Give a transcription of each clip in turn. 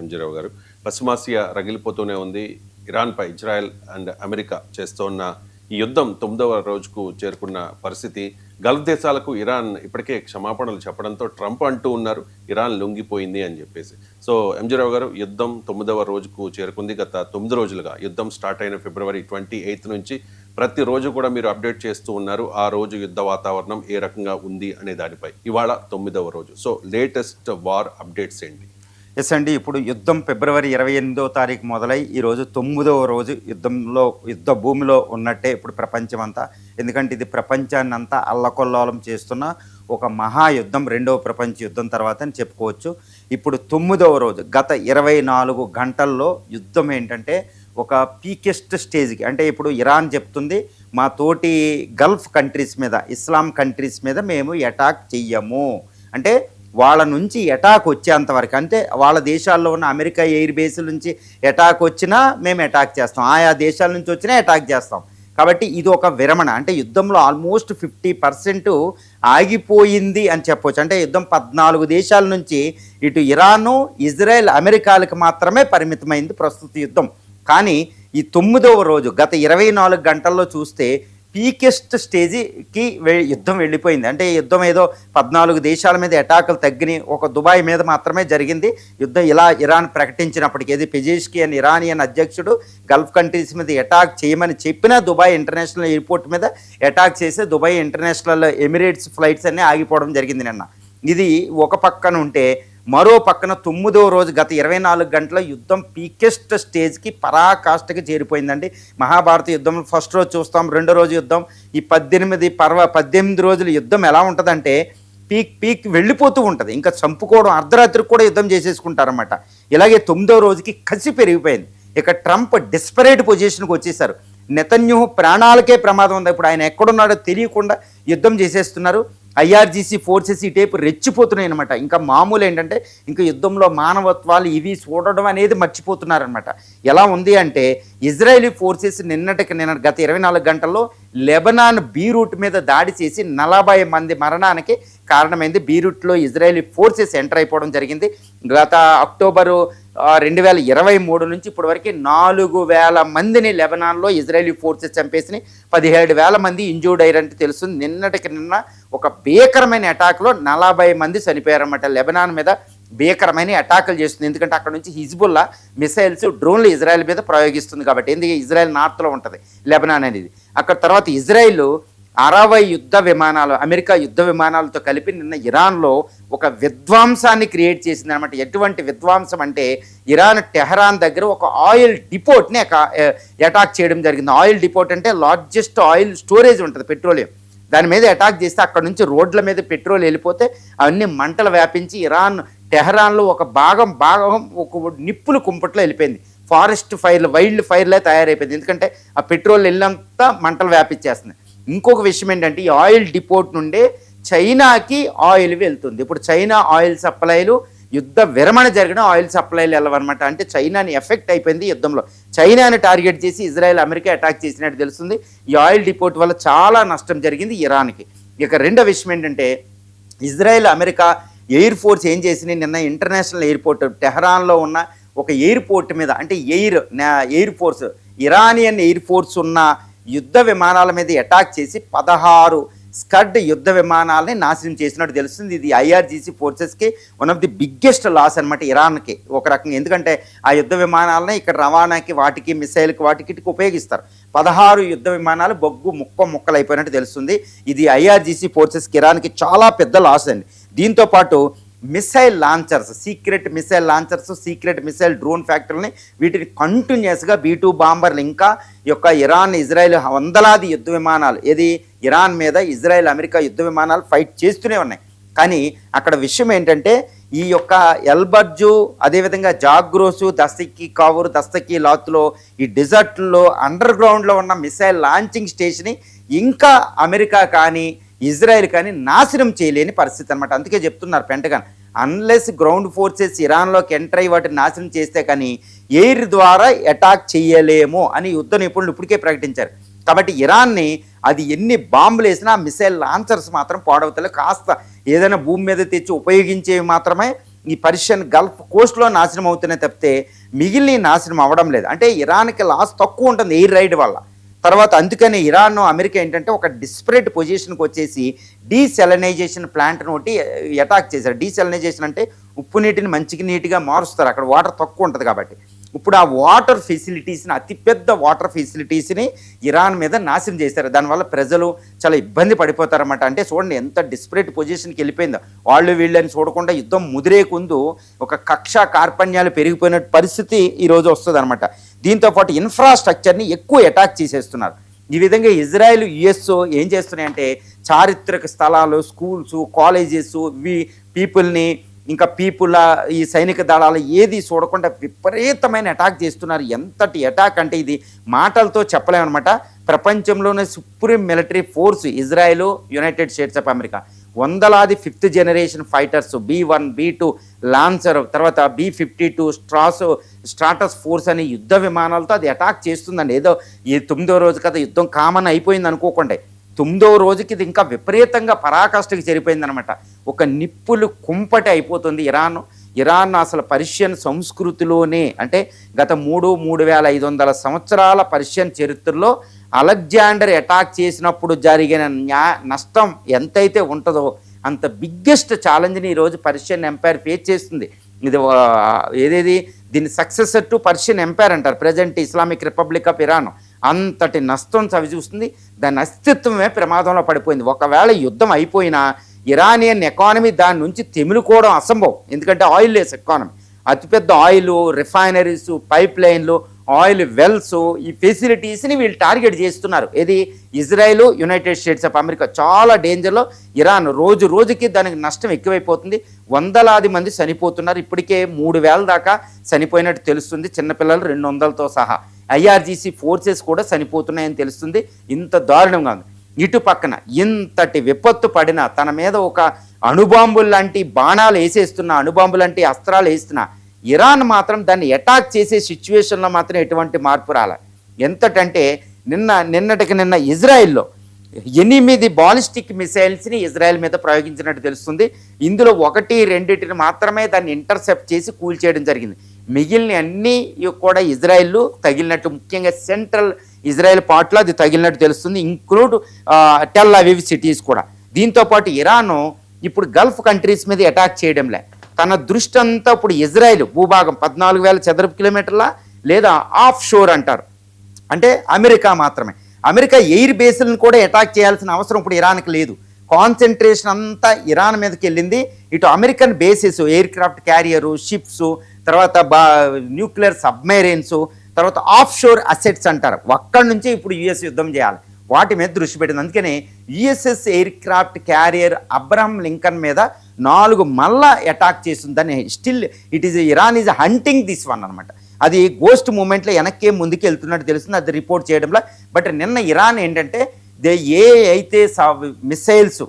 MG రావు గారు, పశ్చిమాసియా రగిలిపోతూనే ఉంది. ఇరాన్పై ఇజ్రాయెల్ అండ్ అమెరికా చేస్తున్న ఈ యుద్ధం 9వ రోజుకు చేరుకున్న పరిస్థితి. గల్ఫ్ దేశాలకు ఇరాన్ ఇప్పటికే క్షమాపణలు చెప్పడంతో ట్రంప్ అంటూ ఉన్నారు ఇరాన్ లొంగిపోయింది అని చెప్పేసి. సో ఎంజీ రావు గారు, యుద్ధం 9వ రోజుకు చేరుకుంది. గత 9 రోజులుగా యుద్ధం స్టార్ట్ అయిన ఫిబ్రవరి 28 నుంచి ప్రతిరోజు కూడా మీరు అప్డేట్ చేస్తూ ఉన్నారు ఆ రోజు యుద్ధ వాతావరణం ఏ రకంగా ఉంది అనే దానిపై. ఇవాళ 9వ రోజు. సో లేటెస్ట్ వార్ అప్డేట్స్ ఏంటి? ఎస్ అండి, ఇప్పుడు యుద్ధం ఫిబ్రవరి 28వ తారీఖు మొదలై ఈరోజు 9వ రోజు యుద్ధ భూమిలో ఉన్నట్టే ఇప్పుడు ప్రపంచమంతా. ఎందుకంటే ఇది ప్రపంచాన్ని అంతా అల్లకొల్లోలం చేస్తున్న ఒక మహాయుద్ధం, రెండవ ప్రపంచ యుద్ధం తర్వాత అని చెప్పుకోవచ్చు. ఇప్పుడు 9వ రోజు, గత 24 గంటల్లో యుద్ధం ఏంటంటే ఒక పీకెస్ట్ స్టేజ్కి, అంటే ఇప్పుడు ఇరాన్ చెప్తుంది మా తోటి గల్ఫ్ కంట్రీస్ మీద, ఇస్లాం కంట్రీస్ మీద మేము అటాక్ చెయ్యము అంటే వాళ్ళ నుంచి అటాక్ వచ్చేంతవరకు, అంటే వాళ్ళ దేశాల్లో ఉన్న అమెరికా ఎయిర్ బేస్ల నుంచి అటాక్ వచ్చినా మేము అటాక్ చేస్తాం, ఆయా దేశాల నుంచి వచ్చినా అటాక్ చేస్తాం. కాబట్టి ఇది ఒక విరమణ, అంటే యుద్ధంలో ఆల్మోస్ట్ 50% ఆగిపోయింది అని చెప్పవచ్చు. అంటే యుద్ధం 14 దేశాల నుంచి ఇటు ఇరాను, ఇజ్రాయెల్, అమెరికాలకు మాత్రమే పరిమితమైంది ప్రస్తుత యుద్ధం. కానీ ఈ 9వ రోజు గత 24 గంటల్లో చూస్తే పీకెస్ట్ స్టేజ్కి యుద్ధం వెళ్ళిపోయింది. అంటే యుద్ధం ఏదో 14 దేశాల మీద అటాకులు తగ్గినాయి, ఒక దుబాయ్ మీద మాత్రమే జరిగింది యుద్ధం. ఇలా ఇరాన్ ప్రకటించినప్పటికీ, ఏది పెజేష్కియన్ ఇరానియన్ అధ్యక్షుడు గల్ఫ్ కంట్రీస్ మీద అటాక్ చేయమని చెప్పినా దుబాయ్ ఇంటర్నేషనల్ ఎయిర్పోర్ట్ మీద అటాక్ చేసి దుబాయ్ ఇంటర్నేషనల్ ఎమిరేట్స్ ఫ్లైట్స్ అన్నీ ఆగిపోవడం జరిగింది నిన్న. ఇది ఒక పక్కన ఉంటే, మరో పక్కన 9వ రోజు గత 24 గంటల యుద్ధం పీకెస్ట్ స్టేజ్కి పరాకాష్ఠకి చేరిపోయిందండి. మహాభారత యుద్ధం ఫస్ట్ రోజు చూస్తాం, రెండో రోజు యుద్ధం, ఈ 18 రోజుల యుద్ధం ఎలా ఉంటుందంటే పీక్ వెళ్ళిపోతూ ఉంటుంది. ఇంకా చంపుకోవడం, అర్ధరాత్రికి కూడా యుద్ధం చేసేసుకుంటారన్నమాట. ఇలాగే 9వ రోజుకి కసి పెరిగిపోయింది. ఇక ట్రంప్ డిస్పరేట్ పొజిషన్కి వచ్చేసారు. నెతన్యాహు ప్రాణాలకే ప్రమాదం ఉంది, ఇప్పుడు ఆయన ఎక్కడున్నాడో తెలియకుండా యుద్ధం చేసేస్తున్నారు. ఐఆర్జీసీ ఫోర్సెస్ ఈ టైపు రెచ్చిపోతున్నాయి అనమాట. ఇంకా మామూలు ఏంటంటే ఇంకా యుద్ధంలో మానవత్వాలు ఇవి చూడడం అనేది మర్చిపోతున్నారనమాట. ఎలా ఉంది అంటే ఇజ్రాయేలీ ఫోర్సెస్ నిన్న గత 24 గంటల్లో లెబనాన్ బీరూట్ మీద దాడి చేసి 40 మంది మరణానికి కారణమైంది. బీరూట్లో ఇజ్రాయేలీ ఫోర్సెస్ ఎంటర్ అయిపోవడం జరిగింది. గత అక్టోబరు 2023 నుంచి ఇప్పటి వరకు 4000 మందిని లెబనాన్లో ఇజ్రాయేలీ ఫోర్సెస్ చంపేసి 17,000 మంది ఇంజూర్డ్ అయ్యారంటే తెలుస్తుంది. నిన్న ఒక భీకరమైన అటాక్లో 40 మంది చనిపోయారన్నమాట. లెబనాన్ మీద భీకరమైన అటాకులు చేస్తుంది, ఎందుకంటే అక్కడ నుంచి హిజ్బుల్లా మిసైల్స్, డ్రోన్లు ఇజ్రాయెల్ మీద ప్రయోగిస్తుంది కాబట్టి. ఎందుకంటే ఇజ్రాయెల్ నార్త్లో ఉంటుంది లెబనాన్ అనేది. అక్కడ తర్వాత ఇజ్రాయెల్ 60 యుద్ధ విమానాలు, అమెరికా యుద్ధ విమానాలతో కలిపి నిన్న ఇరాన్లో ఒక విధ్వంసాన్ని క్రియేట్ చేసింది అనమాట. ఎటువంటి విధ్వంసం అంటే ఇరాన్ టెహరాన్ దగ్గర ఒక ఆయిల్ డిపోట్ని అటాక్ చేయడం జరిగింది. ఆయిల్ డిపోట్ అంటే లార్జెస్ట్ ఆయిల్ స్టోరేజ్ ఉంటుంది, పెట్రోలియం. దాని మీద అటాక్ చేస్తే అక్కడ నుంచి రోడ్ల మీద పెట్రోల్ వెళ్ళిపోతే అవన్నీ మంటలు వ్యాపించి ఇరాన్ టెహరాన్లో ఒక భాగం ఒక నిప్పులు కుంపట్లో వెళ్ళిపోయింది. ఫారెస్ట్ ఫైర్లు, వైల్డ్ ఫైర్లే తయారైపోయింది, ఎందుకంటే ఆ పెట్రోల్ వెళ్ళంతా మంటలు వ్యాపించేస్తుంది. ఇంకొక విషయం ఏంటంటే ఈ ఆయిల్ డిపోట్ నుండే చైనాకి ఆయిల్ వెళ్తుంది. ఇప్పుడు చైనా ఆయిల్ సప్లైలు, యుద్ధ విరమణ జరిగిన ఆయిల్ సప్లైలు వెళ్ళవన్నమాట. అంటే చైనాని ఎఫెక్ట్ అయిపోయింది యుద్ధంలో. చైనాని టార్గెట్ చేసి ఇజ్రాయెల్, అమెరికా అటాక్ చేసినట్టు తెలుస్తుంది. ఈ ఆయిల్ డిపోట్ వల్ల చాలా నష్టం జరిగింది ఇరాన్కి. ఇక రెండో విషయం ఏంటంటే ఇజ్రాయెల్, అమెరికా ఎయిర్ ఫోర్స్ ఏం చేసింది, నిన్న ఇంటర్నేషనల్ ఎయిర్పోర్ట్ టెహరాన్లో ఉన్న ఒక ఎయిర్పోర్ట్ మీద, అంటే air force, Iranian air force ఉన్న యుద్ధ విమానాల మీద అటాక్ చేసి 16 స్కడ్ యుద్ధ విమానాలని నాశనం చేసినట్టు తెలుస్తుంది. ఇది ఐఆర్జీసీ ఫోర్సెస్కి one of the biggest loss అనమాట ఇరాన్కి ఒక రకంగా. ఎందుకంటే ఆ యుద్ధ విమానాలని ఇక్కడ రవాణాకి, వాటికి మిసైల్కి, వాటికి ఉపయోగిస్తారు. 16 యుద్ధ విమానాలు ముక్కలు అయిపోయినట్టు తెలుస్తుంది. ఇది ఐఆర్జీసీ ఫోర్సెస్కి, ఇరాన్కి చాలా పెద్ద లాస్ అండి. దీంతోపాటు missile launchers, secret missile launchers, secret missile drone ఫ్యాక్టరీని, వీటిని కంటిన్యూస్గా B-2 బాంబర్లు, ఇంకా యొక్క ఇరాన్, ఇజ్రాయెల్ వందలాది యుద్ధ విమానాలు, ఏది ఇరాన్ మీద ఇజ్రాయెల్, అమెరికా యుద్ధ విమానాలు ఫైట్ చేస్తూనే ఉన్నాయి. కానీ అక్కడ విషయం ఏంటంటే ఈ యొక్క ఎల్బర్జు, అదేవిధంగా జాగ్రోసు, దస్తకి లాత్లో ఈ డిజర్ట్లో అండర్ గ్రౌండ్లో ఉన్న మిసైల్ లాంచింగ్ స్టేషన్ని ఇంకా అమెరికా కానీ ఇజ్రాయెల్ కానీ నాశనం చేయలేని పరిస్థితి అనమాట. అందుకే చెప్తున్నారు పెంటగాన్, అన్లెస్ గ్రౌండ్ ఫోర్సెస్ ఇరాన్లోకి ఎంటర్ అయ్యి వాటిని నాశనం చేస్తే కానీ ఎయిర్ ద్వారా అటాక్ చేయలేము అని యుద్ధ నిపుణులు ఇప్పటికే ప్రకటించారు. కాబట్టి ఇరాన్ని అది ఎన్ని బాంబులు వేసినా మిసైల్ లాంచర్స్ మాత్రం పాడవుతలే. కాస్త ఏదైనా భూమి మీద తెచ్చి ఉపయోగించేవి మాత్రమే ఈ పర్షియన్ గల్ఫ్ కోస్ట్లో నాశనం అవుతున్నాయి తప్పితే మిగిలిన నాశనం అవ్వడం లేదు. అంటే ఇరాన్కి లాస్ తక్కువ ఉంటుంది ఎయిర్ రైడ్ వల్ల. తర్వాత అందుకని ఇరాన్ అమెరికా ఏంటంటే ఒక డిస్పరేట్ పొజిషన్కి వచ్చేసి డీసెలనైజేషన్ ప్లాంట్ను ఒకటి అటాక్ చేశారు. డీసెలనైజేషన్ అంటే ఉప్పు నీటిని మంచిగా నీట్గా మారుస్తారు, అక్కడ వాటర్ తక్కువ ఉంటుంది కాబట్టి. ఇప్పుడు ఆ వాటర్ ఫెసిలిటీస్ని, అతిపెద్ద వాటర్ ఫెసిలిటీస్ని ఇరాన్ మీద నాశనం చేశారు. దానివల్ల ప్రజలు చాలా ఇబ్బంది పడిపోతారన్నమాట. అంటే చూడండి ఎంత డిస్పరేట్ పొజిషన్కి వెళ్ళిపోయిందో. వాళ్ళు వీళ్ళని చూడకుండా యుద్ధం ముదిరేకుందు ఒక కక్ష కార్పణ్యాలు పెరిగిపోయిన పరిస్థితి ఈరోజు వస్తుంది అనమాట. దీంతోపాటు ఇన్ఫ్రాస్ట్రక్చర్ని ఎక్కువ అటాక్ చేసేస్తున్నారు. ఈ విధంగా ఇజ్రాయెల్ యుఎస్ ఏం చేస్తున్నాయంటే చారిత్రక స్థలాలు, స్కూల్స్, కాలేజెస్, పీపుల్ని ఇంకా ఈ సైనిక దళాలు ఏది చూడకుండా విపరీతమైన అటాక్ చేస్తున్నారు. ఎంతటి అటాక్ అంటే ఇది మాటలతో చెప్పలేమన్నమాట. ప్రపంచంలోనే supreme military force Israel, United states of America. వందలాది 5th generation fighters, B1, B2 lancer, తర్వాత B-52 స్ట్రాటస్ ఫోర్స్ అనే యుద్ధ విమానాలతో అది అటాక్ చేస్తుందండి. ఏదో ఈ 9వ రోజు కదా యుద్ధం కామన్ అయిపోయింది అనుకోకండి. 9వ రోజుకి ఇది ఇంకా విపరీతంగా పరాకాష్ఠకి చేరిపోయిందనమాట. ఒక నిప్పులు కుంపటి అయిపోతుంది ఇరాన్ అసలు పర్షియన్ సంస్కృతిలోనే, అంటే గత 3,500 సంవత్సరాల పర్షియన్ చరిత్రలో అలెగ్జాండర్ అటాక్ చేసినప్పుడు జరిగిన నష్టం ఎంతైతే ఉంటుందో అంత బిగ్గెస్ట్ ఛాలెంజ్ని ఈరోజు పర్షియన్ ఎంపైర్ ఫేస్ చేస్తుంది. ఇది దీన్ని సక్సెసర్ టు పర్షియన్ ఎంపైర్ అంటారు, present Islamic republic of Iran. అంతటి నష్టం చవిచూస్తుంది. దాని అస్తిత్వమే ప్రమాదంలో పడిపోయింది. ఒకవేళ యుద్ధం అయిపోయినా ఇరానియన్ ఎకానమీ దాని నుంచి తెమిలుకోవడం అసంభవం. ఎందుకంటే ఆయిల్ లెస్ ఎకానమీ, అతిపెద్ద ఆయిల్ రిఫైనరీస్, పైప్ లైన్లు, ఆయిల్ వెల్స్, ఈ ఫెసిలిటీస్ని వీళ్ళు టార్గెట్ చేస్తున్నారు. ఇది Israel, United states of America చాలా డేంజర్లో. ఇరాన్ రోజు రోజుకి దానికి నష్టం ఎక్కువైపోతుంది. వందలాది మంది చనిపోతున్నారు. ఇప్పటికే 3,000 దాకా చనిపోయినట్టు తెలుస్తుంది, చిన్నపిల్లలు 200తో సహా. IRGC ఫోర్సెస్ కూడా చనిపోతున్నాయని తెలుస్తుంది. ఇంత దారుణంగా ఉంది. ఇటు పక్కన ఇంతటి విపత్తు పడినా తన మీద ఒక అణుబాంబులు లాంటి బాణాలు వేసేస్తున్నా, అణుబాంబులు లాంటి అస్త్రాలు వేస్తున్నా ఇరాన్ మాత్రం దాన్ని అటాక్ చేసే సిచ్యువేషన్లో మాత్రం ఎటువంటి మార్పు రాల. ఎంతటంటే నిన్న ఇజ్రాయెల్లో 8 బాలిస్టిక్ మిసైల్స్ని ఇజ్రాయెల్ మీద ప్రయోగించినట్టు తెలుస్తుంది. ఇందులో 1-2 మాత్రమే దాన్ని ఇంటర్సెప్ట్ చేసి కూల్చేయడం జరిగింది. మిగిలిన అన్నీ కూడా ఇజ్రాయెల్ తగిలినట్టు, ముఖ్యంగా సెంట్రల్ ఇజ్రాయెల్ పార్ట్లో అది తగిలినట్టు తెలుస్తుంది, ఇంక్లూడ్ టెల్ అవీవ్ సిటీస్ కూడా. దీంతోపాటు ఇరాన్ ఇప్పుడు గల్ఫ్ కంట్రీస్ మీద అటాక్ చేయడంలే, తన దృష్టి అంతా ఇప్పుడు ఇజ్రాయెల్ భూభాగం 14,000 చదరపు కిలోమీటర్ల లేదా ఆఫ్ షోర్ అంటారు, అంటే అమెరికా మాత్రమే. అమెరికా ఎయిర్ బేస్లను కూడా అటాక్ చేయాల్సిన అవసరం ఇప్పుడు ఇరాన్కి లేదు. కాన్సన్ట్రేషన్ అంతా ఇరాన్ మీదకి వెళ్ళింది. ఇటు American bases, air craft carrier, ships, తర్వాత న్యూక్లియర్ సబ్మెరైన్స్, తర్వాత ఆఫ్ షోర్ అసెట్స్ అంటారు. అక్కడి నుంచే ఇప్పుడు యుఎస్ యుద్ధం చేయాలి, వాటి మీద దృష్టి పెట్టింది. అందుకనే USS air craft carrier Abraham Lincoln మీద 4 మళ్ళా అటాక్ చేస్తుంది. దాన్ని still Iran is hunting this one అనమాట. అది గోస్ట్ మూమెంట్లో వెనక్కే ముందుకు వెళ్తున్నట్టు తెలుస్తుంది, అది రిపోర్ట్ చేయడంలో. బట్ నిన్న ఇరాన్ ఏంటంటే అయితే missiles,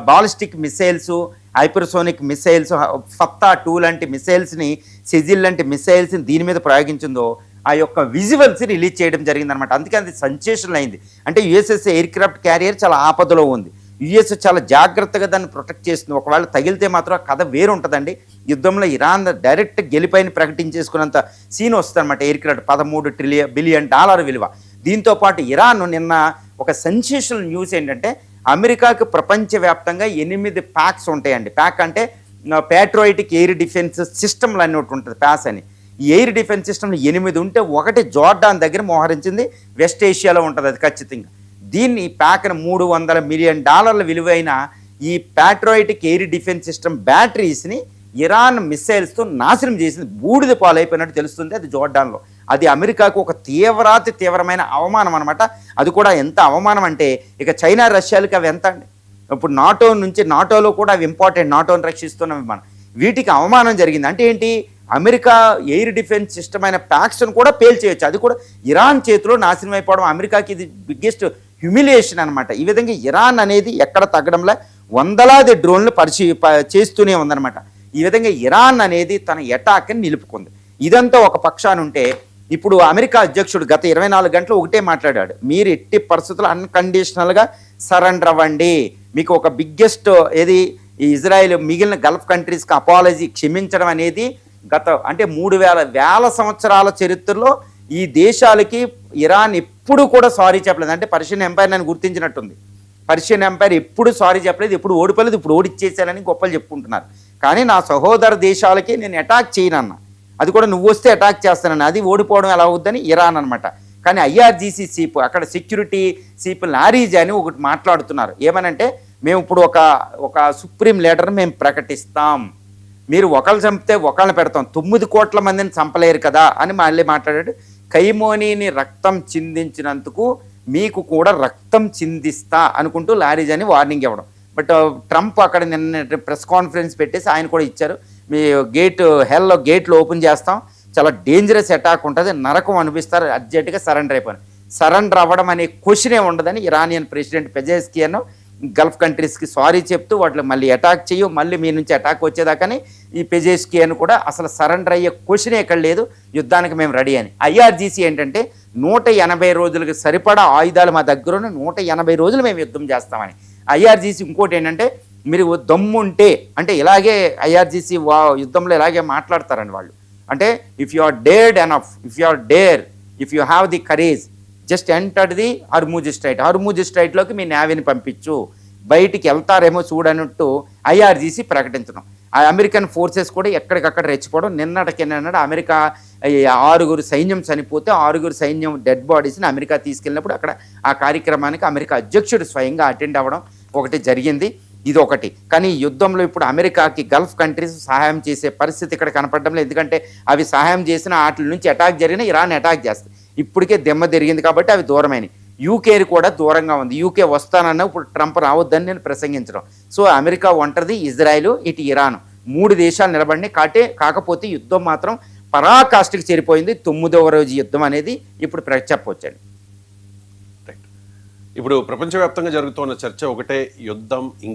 ballistic missiles, hypersonic missiles, Fattah 2 లాంటి మిసైల్స్ని, సిజిల్ లాంటి మిసైల్స్ని దీని మీద ప్రయోగించిందో ఆ యొక్క విజువల్స్ రిలీజ్ చేయడం జరిగిందనమాట. అందుకే అది సెన్సేషనల్ అయింది. అంటే యుఎస్ఎస్ ఎయిర్ క్రాఫ్ట్ క్యారియర్ చాలా ఆపదలో ఉంది. యుఎస్ చాలా జాగ్రత్తగా దాన్ని ప్రొటెక్ట్ చేస్తుంది. ఒకవేళ తగిలితే మాత్రం ఆ కథ వేరు ఉంటుందండి. యుద్ధంలో ఇరాన్ డైరెక్ట్ గెలిపైన ప్రకటించేసుకున్నంత సీన్ వస్తుంది అనమాట. ఎయిర్ క్రాఫ్ట్ $13 బిలియన్ విలువ. దీంతోపాటు ఇరాన్ నిన్న ఒక సెన్సేషనల్ న్యూస్ ఏంటంటే అమెరికాకు ప్రపంచవ్యాప్తంగా 8 ప్యాక్స్ ఉంటాయండి. ప్యాక్ అంటే ప్యాట్రోయిటిక్ ఎయిర్ డిఫెన్స్ సిస్టమ్లు అని ఒకటి ఉంటుంది, ప్యాస్ అని. ఈ ఎయిర్ డిఫెన్స్ సిస్టమ్ 8 ఉంటే ఒకటి జోర్డాన్ దగ్గర మోహరించింది, వెస్ట్ ఏషియాలో ఉంటుంది అది ఖచ్చితంగా. దీన్ని ప్యాక్ను $300 మిలియన్ విలువైన ఈ ప్యాట్రోయిటిక్ ఎయిర్ డిఫెన్స్ సిస్టమ్ బ్యాటరీస్ని ఇరాన్ మిసైల్స్తో నాశనం చేసింది, బూడిద పాలైపోయినట్టు తెలుస్తుంది. అది జోర్డాన్లో. అది అమెరికాకు ఒక తీవ్రమైన అవమానం అనమాట. అది కూడా ఎంత అవమానం అంటే ఇక చైనా రష్యాలకి అవి ఎంత అండి. ఇప్పుడు నాటోలో కూడా అవి ఇంపార్టెంట్, నాటోని రక్షిస్తున్నాం మనం. వీటికి అవమానం జరిగింది అంటే ఏంటి, అమెరికా ఎయిర్ డిఫెన్స్ సిస్టమ్ అయిన ప్యాక్స్ను కూడా పేల్చేయచ్చు. అది కూడా ఇరాన్ చేతిలో నాశనం అయిపోవడం అమెరికాకి ఇది బిగ్గెస్ట్ హ్యూమిలియేషన్ అనమాట. ఈ విధంగా ఇరాన్ అనేది ఎక్కడ తగ్గడంలో వందలాది డ్రోన్లు చేస్తూనే ఉందన్నమాట. ఈ విధంగా ఇరాన్ అనేది తన అటాక్ని నిలుపుకుంది. ఇదంతా ఒక పక్షాన ఉంటే ఇప్పుడు అమెరికా అధ్యక్షుడు గత 24 గంటలు ఒకటే మాట్లాడాడు, మీరు ఎట్టి పరిస్థితుల్లో అన్కండిషనల్గా సరెండర్ అవ్వండి, మీకు ఒక బిగ్గెస్ట్ ఈ ఇజ్రాయెల్ మిగిలిన గల్ఫ్ కంట్రీస్కి అపాలజీ క్షమించడం అనేది అంటే 3000 సంవత్సరాల చరిత్రలో ఈ దేశాలకి ఇరాన్ ఎప్పుడు కూడా సారీ చెప్పలేదు. అంటే పర్షియన్ ఎంపైర్ నన్ను గుర్తించినట్టుంది. పర్షియన్ ఎంపైర్ ఎప్పుడు సారీ చెప్పలేదు, ఎప్పుడు ఓడిపోలేదు, ఇప్పుడు ఓడిచ్చేసానని గొప్పలు చెప్పుకుంటున్నారు. కానీ నా సహోదర దేశాలకి నేను అటాక్ చేయనన్నా, అది కూడా నువ్వు వస్తే అటాక్ చేస్తానన్నా, అది ఓడిపోవడం ఎలా అవుద్దని ఇరాన్ అనమాట. కానీ ఐఆర్జీసీ చీఫ్ అక్కడ సెక్యూరిటీ చీఫ్ లారీజ్ అని ఒకటి మాట్లాడుతున్నారు. ఏమనంటే మేము ఇప్పుడు ఒక సుప్రీం లీడర్ని మేము ప్రకటిస్తాం, మీరు ఒకళ్ళు చంపితే ఒకళ్ళని పెడతాం, 9 కోట్ల మందిని చంపలేరు కదా అని మళ్ళీ మాట్లాడాడు. కైమోనీని రక్తం చిందించినందుకు మీకు కూడా రక్తం చిందిస్తా అనుకుంటూ లారీజ్ అని వార్నింగ్ ఇవ్వడం. బట్ ట్రంప్ అక్కడ నిన్న ప్రెస్ కాన్ఫరెన్స్ పెట్టేసి ఆయన కూడా ఇచ్చారు, మీ గేట్లు ఓపెన్ చేస్తాం, చాలా డేంజరస్ అటాక్ ఉంటుంది, నరకం అనిపిస్తారు, అర్జెంటుగా సరెండర్ అయిపోయాను. సరెండర్ అవ్వడం అనే క్వశ్చనే ఉండదని ఇరానియన్ ప్రెసిడెంట్ పెజెస్కియన్ గల్ఫ్ కంట్రీస్కి సారీ చెప్తూ వాటిలో మళ్ళీ అటాక్ చేయు, మళ్ళీ మీ నుంచి అటాక్ వచ్చేదాకాని ఈ పెజెస్కియన్ కూడా అసలు సరెండర్ అయ్యే క్వశ్చనే ఎక్కడ లేదు, యుద్ధానికి మేము రెడీ అని. ఐఆర్జీసీ ఏంటంటే 180 రోజులకి సరిపడా ఆయుధాలు మా దగ్గర 180 రోజులు మేము యుద్ధం చేస్తామని. ఐఆర్జీసీ ఇంకోటి ఏంటంటే మీరు దమ్ముంటే అంటే ఇలాగే ఐఆర్జీసీ యుద్ధంలో ఇలాగే మాట్లాడతారండి వాళ్ళు. అంటే if you are dared enough, if you are dare, if you have the courage, just enter the Hormuz స్ట్రైట్లోకి మీ నేవీని పంపించు, బయటికి వెళ్తారేమో చూడనట్టు ఐఆర్జీసీ ప్రకటించడం. ఆ అమెరికన్ ఫోర్సెస్ కూడా ఎక్కడికక్కడ రెచ్చిపోవడం. నిన్నటికి అమెరికా 6 సైన్యం చనిపోతే 6 సైన్యం డెడ్ బాడీస్ని అమెరికా తీసుకెళ్ళినప్పుడు అక్కడ ఆ కార్యక్రమానికి అమెరికా అధ్యక్షుడు స్వయంగా అటెండ్ అవ్వడం ఒకటి జరిగింది. ఇది ఒకటి. కానీ ఈ యుద్ధంలో ఇప్పుడు అమెరికాకి గల్ఫ్ కంట్రీస్ సహాయం చేసే పరిస్థితి ఇక్కడ కనపడడం లేదు. ఎందుకంటే అవి సహాయం చేసిన వాటి నుంచి అటాక్ జరిగిన ఇరాన్ అటాక్ చేస్తుంది. ఇప్పటికే దెమ్మ తిరిగింది కాబట్టి అవి దూరమైనవి. యూకే కూడా దూరంగా ఉంది. యూకే వస్తానన్నా ఇప్పుడు ట్రంప్ రావద్దని నేను ప్రసంగించడం. సో అమెరికా ఒంటరిది, ఇజ్రాయెల్, ఇటు ఇరాన్ 3 దేశాలు నిలబడినాయి. కాకపోతే యుద్ధం మాత్రం పరాకాష్ఠకి చేరిపోయింది. 9వ రోజు యుద్ధం అనేది ఇప్పుడు చెప్పవచ్చండి. ఇప్పుడు ప్రపంచవ్యాప్తంగా జరుగుతున్న చర్చ ఒకటే, యుద్ధం ఇంకా